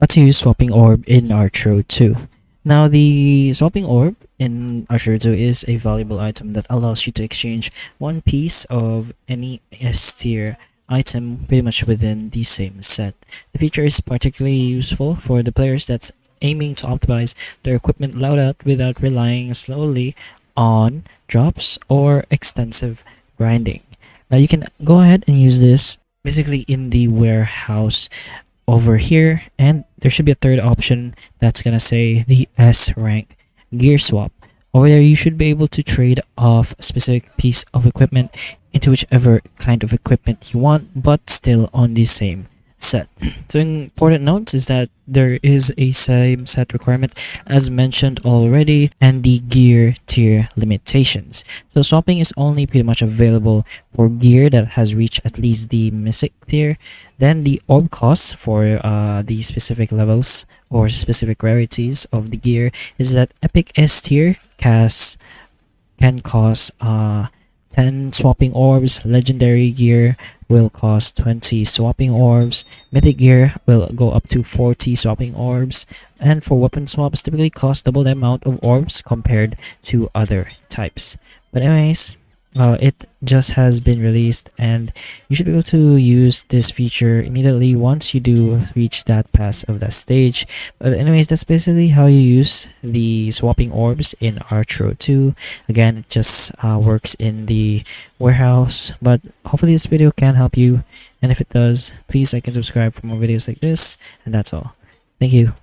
How to use swapping orb in Archero 2. Now, the swapping orb in Archero 2 is a valuable item that allows you to exchange one piece of any S tier item pretty much within the same set. The feature is particularly useful for the players that's aiming to optimize their equipment loadout without relying solely on drops or extensive grinding. Now you can go ahead and use this basically in the warehouse over here, and there should be a third option that's gonna say the S rank gear swap. Over there you should be able to trade off a specific piece of equipment into whichever kind of equipment you want, but still on the same set. So important notes is that there is a same set requirement as mentioned already, and the gear tier limitations. So swapping is only pretty much available for gear that has reached at least the mythic tier. Then the orb cost for the specific levels or specific rarities of the gear is that epic S tier can cost 10 swapping orbs, legendary gear will cost 20 swapping orbs, mythic gear will go up to 40 swapping orbs, and for weapon swaps typically cost double the amount of orbs compared to other types. But anyways, it just has been released, and you should be able to use this feature immediately once you do reach that pass of that stage. But anyways, that's basically how you use the swapping orbs in Archero 2. Again, it just works in the warehouse, but hopefully this video can help you, and if it does, please like and subscribe for more videos like this, and that's all. Thank you.